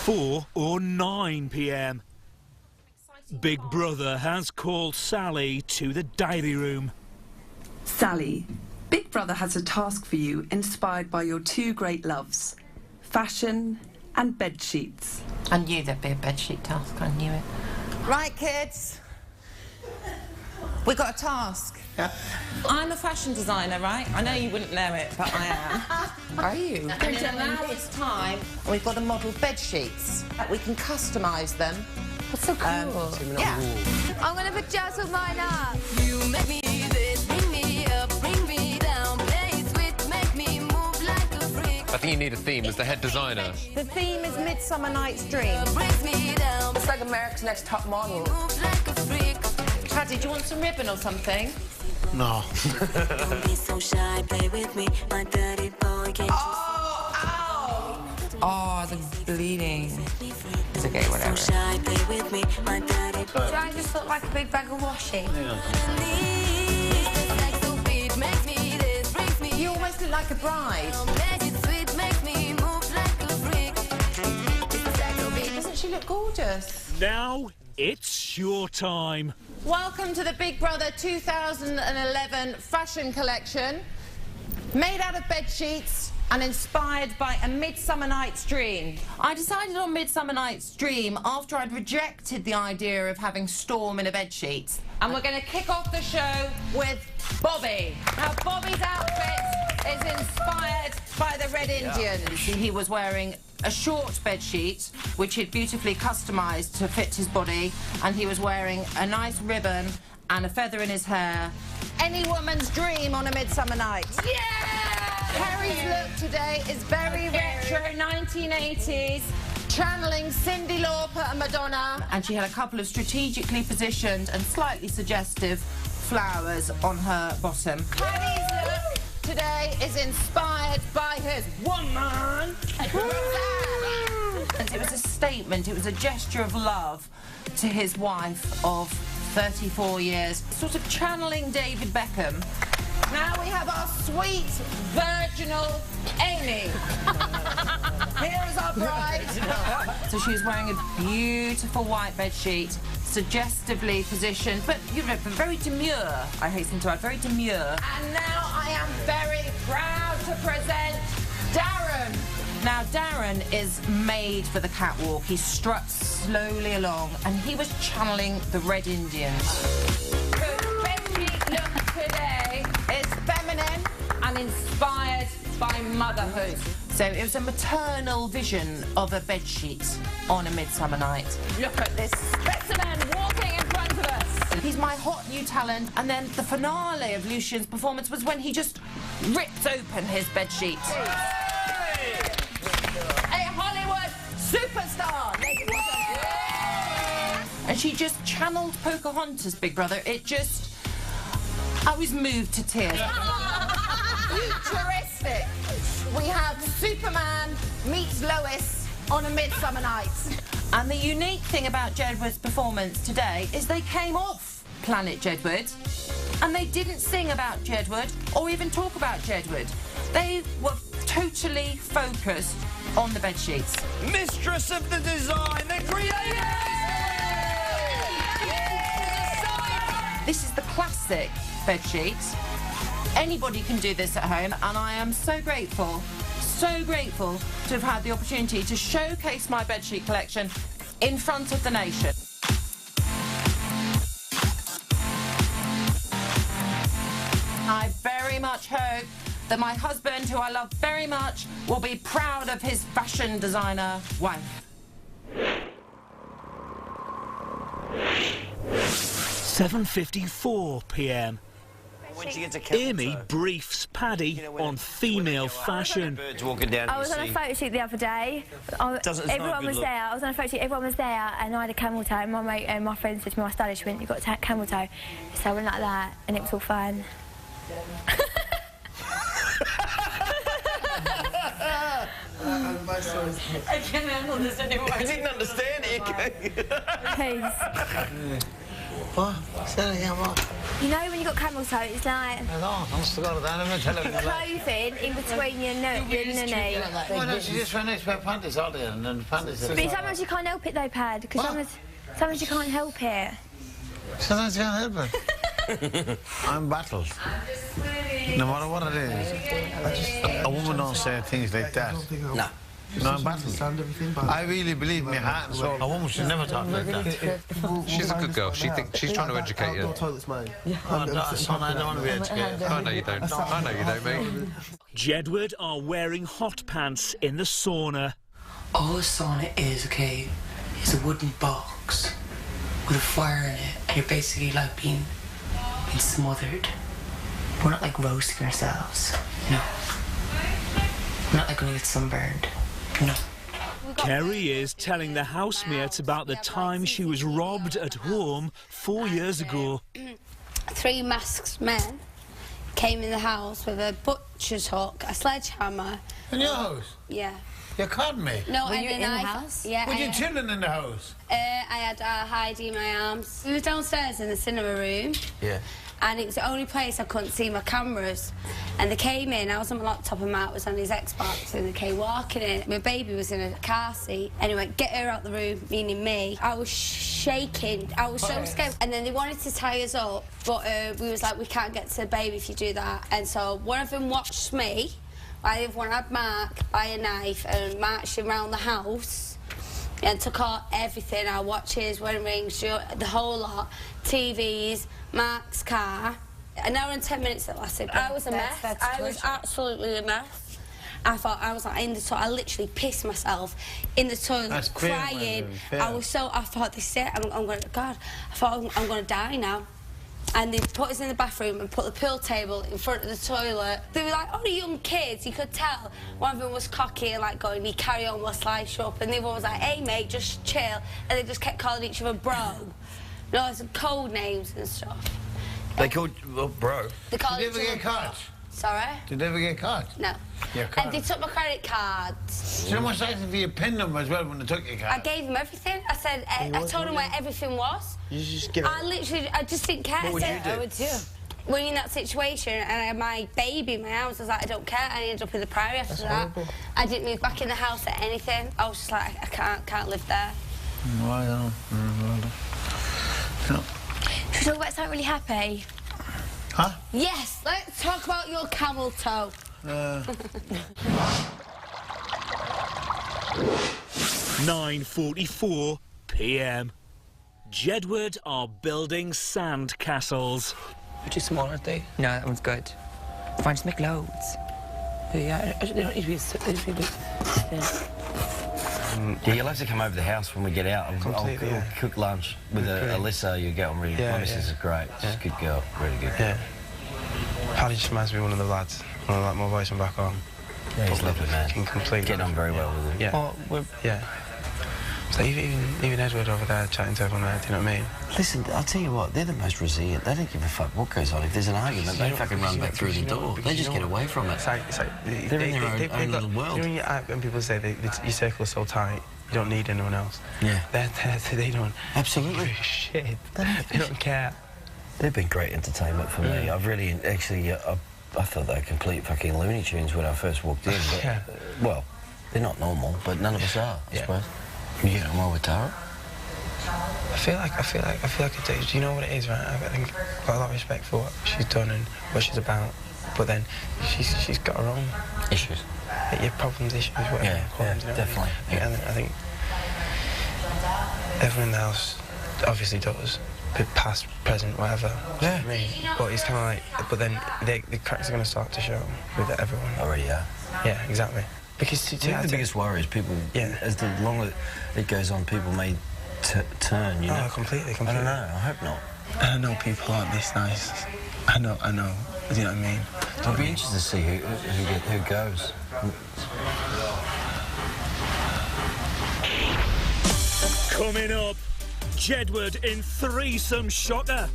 4 or 9 p.m. Big Brother has called Sally to the diary room. Sally, Big Brother has a task for you inspired by your two great loves, fashion and bed sheets. I knew there'd be a bedsheet task, I knew it. Right, kids. We got a task. Yeah. I'm a fashion designer, right? I know you wouldn't know it, but I am. Are you? And in an hour's time, we've got to model bed sheets. We can customise them. That's so cool. Yeah. I'm gonna bedazzle mine up. You make me this, bring me up, bring me down, play it sweet, make me move like a freak. I think you need a theme as the head designer. The theme is Midsummer Night's Dream. Brings me down, It's like America's Next Top Model. move like a freak. Paddy, do you want some ribbon or something? No. Don't be so shy, play with me, my dirty boy. Can't Oh, the bleeding. It's okay, whatever. so shy, play with me, my dirty boy. Do I just look like a big bag of washing? You almost look like a bride. Doesn't she look gorgeous? Now it's your time. Welcome to the Big Brother 2011 fashion collection. Made out of bed sheets and inspired by A Midsummer Night's Dream. I decided on Midsummer Night's Dream after I'd rejected the idea of having Storm in a bedsheet. And we're going to kick off the show with Bobby. Now, Bobby's outfit is inspired by the Red Indians. He was wearing a short bedsheet, which he'd beautifully customised to fit his body, and he was wearing a nice ribbon and a feather in his hair. Any woman's dream on a midsummer night. Yeah! Carrie's look today is very retro, 1980s, channeling Cyndi Lauper and Madonna. And she had a couple of strategically positioned and slightly suggestive flowers on her bottom. Paddy's look today is inspired by his woman. And it was a statement, it was a gesture of love to his wife of 34 years, sort of channeling David Beckham. Now we have our sweet, virginal Amy. Here is our bride. So she was wearing a beautiful white bedsheet, suggestively positioned, but you know, very demure, I hasten to add, very demure. And now I am very proud to present Darren. Now, Darren is made for the catwalk. He struts slowly along, and he was channeling the Red Indians. Whose bedsheet look today is feminine and inspired by motherhood. So it was a maternal vision of a bedsheet on a midsummer night. Look at this specimen walking in front of us. He's my hot new talent, and then the finale of Lucian's performance was when he just ripped open his bedsheet. Superstar! And she just channeled Pocahontas, Big Brother. It just... I was moved to tears. Futuristic! We have Superman meets Lois on a midsummer night. And the unique thing about Jedward's performance today is they came off Planet Jedward and they didn't sing about Jedward or even talk about Jedward. They were totally focused on the bed sheets. Mistress of the design, the creators! This is the classic bed sheet. Anybody can do this at home, and I am so grateful to have had the opportunity to showcase my bedsheet collection in front of the nation. I very much hope that my husband, who I love very much, will be proud of his fashion designer wife. 7:54 p.m. Amy briefs Paddy on female fashion. I was on a photo shoot the other day. Everyone was there. I was on a photo shoot. Everyone was there, and I had a camel toe. And my friend said to me, my stylist went, "You've got a camel toe." So I went like that, and it was all fine. I can't handle this anymore. I didn't understand it. Please. What? Say that again, what? You know when you got camel toe, it's like Honest to God, I never tell him. clothing in between your knee. Why don't you just run next pair of panties out there and then the panties are... But sometimes you can't help it though, Pad, because sometimes you can't help it. Sometimes you can't help it. I'm battled. No matter what it is. A woman don't say things like that. No. No, I'm battled. I really believe my heart and soul. A woman should never talk like that. She's a good girl. She's trying to educate you. Son, I don't want to be educated. I know you don't. I know you don't, mate. Jedward are wearing hot pants in the sauna. All a sauna is, okay, is a wooden box with a fire in it, and you're basically like being smothered. We're not like roasting ourselves, no. We're not like going to get sunburned, no. Kerry is telling the housemates about the time she was robbed at home 4 years ago. 3 masked men came in the house with a butcher's hook, a sledgehammer. In your house? Yeah. You caught me? No, Were and you then in the house? Yeah. Were your children in the house? I had Heidi in my arms. We were downstairs in the cinema room. Yeah. And it was the only place I couldn't see my cameras. And they came in, I was on my laptop and Matt was on his Xbox, and they came walking in. My baby was in a car seat, and he went, get her out the room, meaning me. I was shaking, I was so scared. And then they wanted to tie us up, but we was like, we can't get to the baby if you do that. And so one of them watched me, while the other one had Mark by a knife and marched him around the house and took out everything, our watches, wedding rings, the whole lot, TVs, Mark's car. An hour and 10 minutes it lasted. I was a mess. I was absolutely a mess. I was like in the toilet. I literally pissed myself in the toilet, crying. I thought this is it. I'm going to, God, I thought I'm going to die now. And they put us in the bathroom and put the pool table in front of the toilet. They were like only young kids, you could tell. One of them was cocky and like going, you carry on, we'll slice you up. And the other one was like, hey mate, just chill. And they just kept calling each other bro. No, some code names and stuff. They called bro. They called Did they ever get caught? Sorry? Did they ever get caught? No. You're caught. And they took my credit cards. So much asking for your PIN number as well when they took your card. I gave them everything. I said, I told them where everything was. You just give it. I just didn't care. What would you do? I would too. When you're in that situation and I had my baby in my house, I was like, I don't care. I ended up in the Priory after that. Horrible. I didn't move back in the house or anything. I was just like, I can't live there. I don't. No. Should we talk about something really happy? Huh? Yes, let's talk about your camel toe. 9:44 p.m. Jedward are building sand castles. They're too small, aren't they? No, that one's good. Fine, just make loads. Yeah, they don't need to be... They just need to be... Yeah, you'll have to come over the house when we get out. I'll cook lunch with Alyssa. You get on really well. This is great. She's a good girl, really good girl. Yeah. Paddy just reminds me of one of the lads, one of my boys from back home. Yeah, he's lovely, man. Get on very well with him. Yeah. Yeah. So even Edward over there chatting to everyone there, do you know what I mean? Listen, I'll tell you what, they're the most resilient. They don't give a fuck what goes on. If there's an argument, they fucking run back through the door. They just get away from it. It's like they're in their own little world. You know when people say your circle is so tight, you don't need anyone else. Yeah. They don't. Absolutely. Shit. They don't care. They've been great entertainment for me. I've really, actually, I thought they were complete fucking Looney Tunes when I first walked in. But, well, they're not normal, but none of us are, I suppose. You get on well with Tara? I feel like I do. Do you know what it is, right? I think I've got a lot of respect for what she's done and what she's about. But then she's got her own issues. Yeah, problems, issues, whatever. Yeah, definitely. I think everyone else obviously does. Past, present, whatever. Yeah. But it's kind of like, but then the cracks are going to start to show with everyone. Already, yeah. Yeah, exactly. Because the biggest worry is people. Yeah. As the longer it goes on, people may turn. You know. Completely. I don't know. I hope not. I know people aren't this nice. I know. Do you know what I mean? I'll be interested to see who goes. Coming up, Jedward in threesome shocker.